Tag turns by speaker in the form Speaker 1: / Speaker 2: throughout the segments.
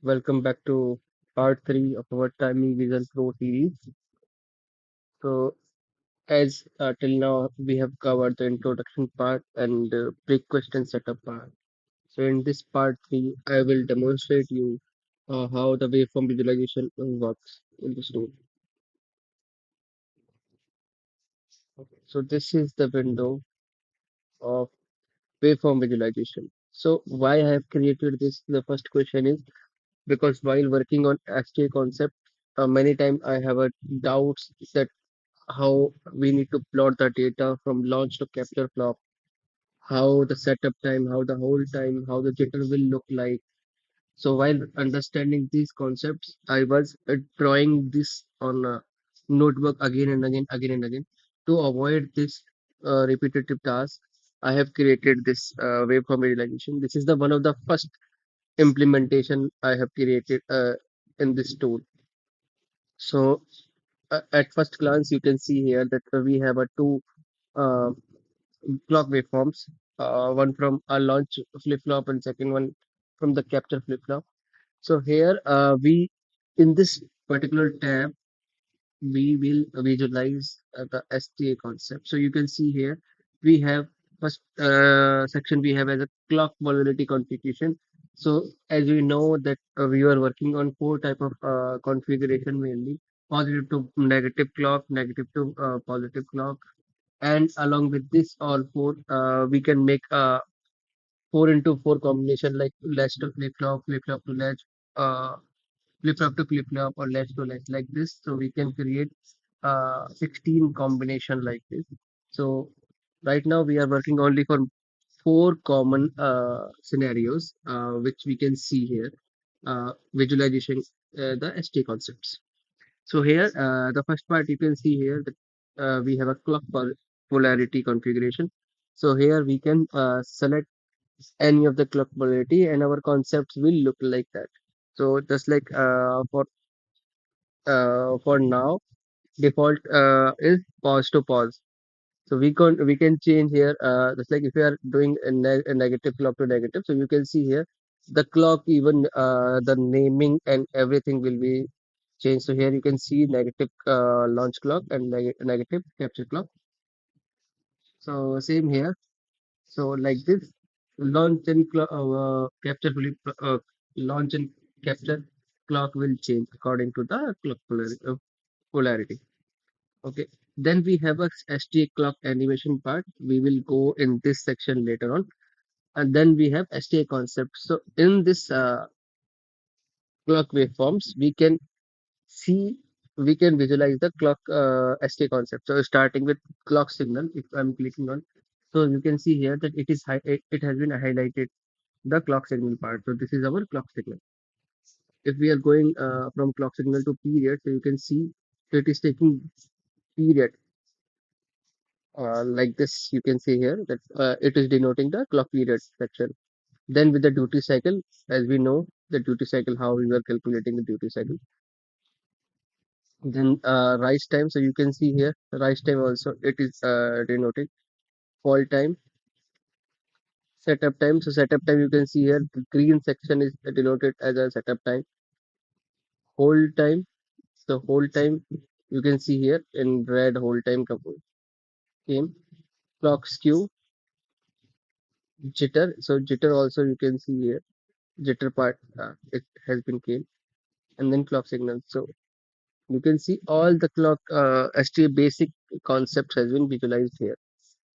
Speaker 1: Welcome back to part 3 of our Timing Vision Pro series. So, as till now, we have covered the introduction part and pre-question setup part. So, in this part 3, I will demonstrate you how the waveform visualization works in this tool. So, this is the window of waveform visualization. So, why I have created this? The first question is because while working on STA concept, many times I have a doubts that how we need to plot the data from launch to capture flop, how the setup time, how the hold time, how the jitter will look like. So while understanding these concepts, I was drawing this on a notebook again and again, again and again. To avoid this repetitive task, I have created this waveform visualization. This is the one of the first implementation I have created in this tool. So at first glance, you can see here that we have a two uh, clock waveforms, one from a launch flip flop and second one from the capture flip flop. So here we in this particular tab we will visualize the STA concept. So you can see here we have first section we have as a clock vulnerability configuration. So as we know that we are working on four type of configuration mainly positive to negative clock, negative to positive clock, and along with this all four we can make a 4 into 4 combination like latch to flip flop to latch, uh, flip flop to flip flop or latch to latch like this. So we can create 16 combination like this. So right now we are working only for four common scenarios which we can see here, visualization the ST concepts. So here, the first part you can see here that we have a clock polarity configuration. So here we can select any of the clock polarity and our concepts will look like that. So just like for now, default is pause to pause. So we can change here just like if we are doing a negative clock to negative. So you can see here the clock even the naming and everything will be changed. So here you can see negative launch clock and negative capture clock. So same here. So like this, launch and capture launch and capture clock will change according to the clock polarity. Okay. Then we have a STA clock animation part. We will go in this section later on. And then we have STA concept. So in this clock waveforms, see, we can visualize the clock STA concept. So starting with clock signal, if I'm clicking on, so you can see here that it has been highlighted the clock signal part. So this is our clock signal. If we are going from clock signal to period, so you can see it is taking period like this. You can see here that it is denoting the clock period section. Then with the duty cycle, as we know the duty cycle, how we were calculating the duty cycle. Then rise time, so you can see here rise time also it is denoting fall time, setup time. So setup time you can see here the green section is denoted as a setup time. Hold time, so hold time you can see here in red hold time came. Clock skew, jitter, so jitter also you can see here jitter part it has been came, and then clock signal. So you can see all the clock STA basic concepts has been visualized here.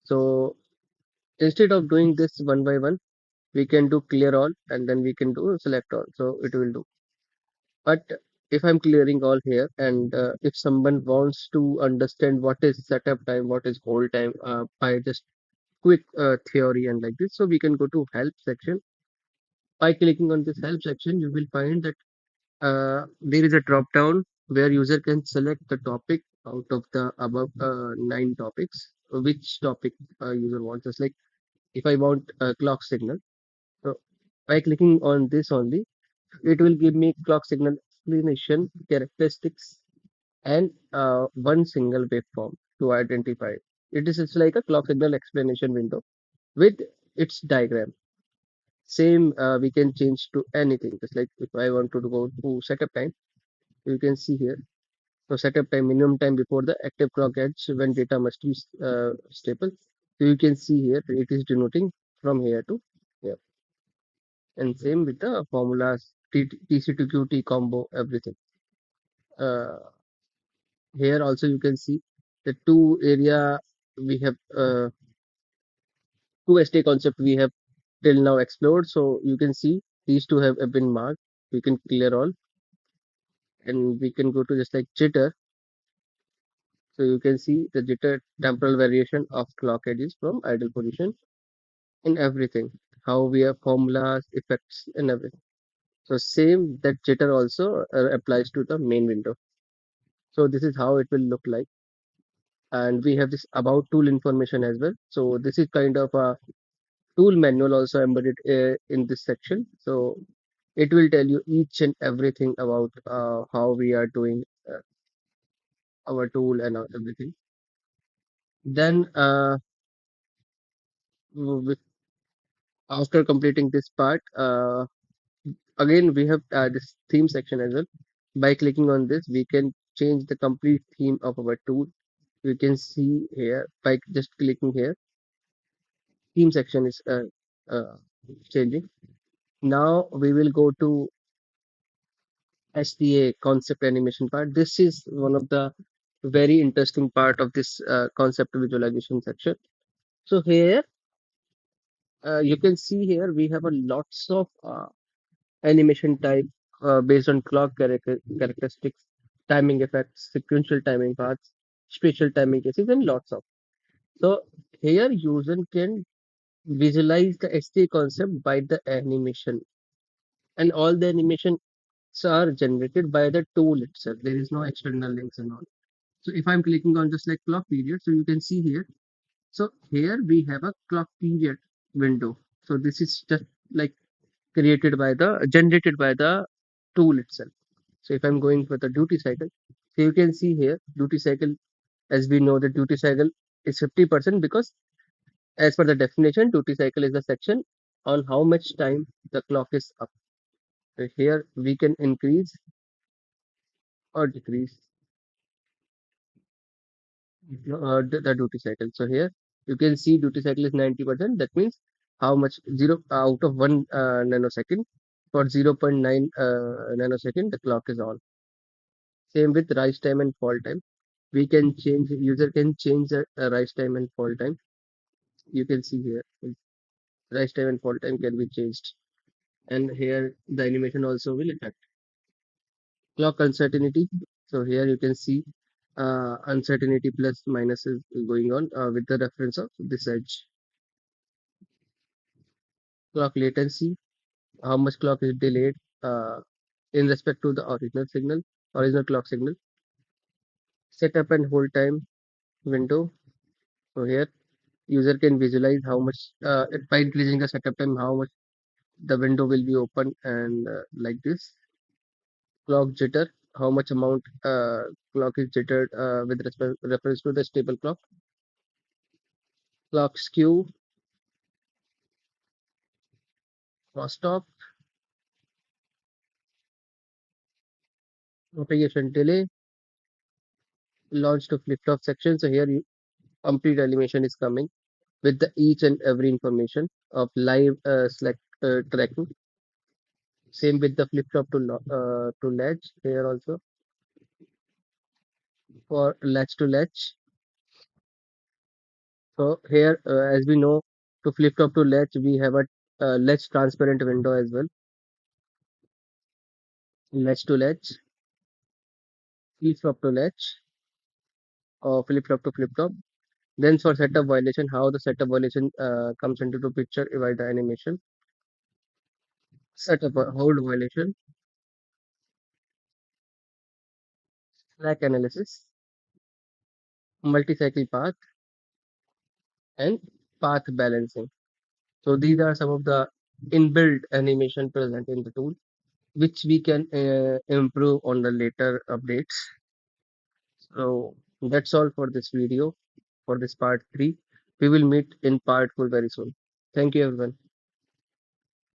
Speaker 1: So instead of doing this one by one, we can do clear all and then we can do select all. So it will do. But if I'm clearing all here and if someone wants to understand what is setup time, what is hold time by just quick theory and like this, so we can go to help section. By clicking on this help section, you will find that there is a drop down where user can select the topic out of the above 9 topics, which topic user wants. Just like if I want a clock signal, so by clicking on this only, it will give me clock signal explanation, characteristics, and one single waveform to identify. It is it's like a clock signal explanation window with its diagram. Same, we can change to anything. Just like if I want to go to setup time, you can see here. So setup time, minimum time before the active clock edge when data must be stable. So you can see here it is denoting from here to here. And same with the formulas, TC to QT combo, everything. Uh, Here also you can see the two area we have two ST concept we have till now explored. So you can see these two have been marked. We can clear all and we can go to just like jitter. So you can see the jitter temporal variation of clock edges from idle position in everything. How we have formulas, effects, and everything. So same that jitter also applies to the main window. So this is how it will look like. And we have this about tool information as well. So this is kind of a tool manual also embedded in this section. So it will tell you each and everything about how we are doing our tool and everything. Then with, after completing this part, again we have this theme section as well. By clicking on this, we can change the complete theme of our tool. You can see here by just clicking here, theme section is changing. Now we will go to SDA concept animation part. This is one of the very interesting part of this concept visualization section. So here you can see here we have a lots of animation type based on clock characteristics, timing effects, sequential timing paths, spatial timing cases, and lots of. So here user can visualize the SDA concept by the animation, and all the animations are generated by the tool itself. There is no external links and all. So if I'm clicking on just like clock period, so you can see here. So here we have a clock period window. So this is just like created by the generated by the tool itself. So if I'm going for the duty cycle, so you can see here duty cycle, as we know the duty cycle is 50% because as per the definition, duty cycle is the section on how much time the clock is up. So here we can increase or decrease the duty cycle. So here you can see duty cycle is 90%. That means how much zero out of 1 nanosecond for 0.9 nanosecond the clock is on. Same with rise time and fall time. We can change user can change the rise time and fall time. You can see here rise time and fall time can be changed, and here the animation also will affect clock uncertainty. So here you can see uncertainty plus minus is going on with the reference of this edge. Clock latency, how much clock is delayed uh, in respect to the original clock signal. Setup and hold time window. So here user can visualize how much by increasing the setup time, how much the window will be open and like this. Clock jitter, how much amount clock is jittered with reference to the stable clock. Clock skew, crosstalk, propagation delay, launch to flip-flop section. So here complete animation is coming with the each and every information of live select tracking. Same with the flip-flop to latch here also for latch to latch. So here, as we know, to flip-flop to latch, we have a latch transparent window as well. Latch to latch, flip-flop to latch, or flip-flop to flip-flop. Then for setup violation, how the setup violation comes into the picture by the animation. Setup hold violation, slack analysis, multi-cycle path, and path balancing. So these are some of the inbuilt animation present in the tool, which we can improve on the later updates. So that's all for this video, for this part 3. We will meet in part 4 very soon. Thank you, everyone.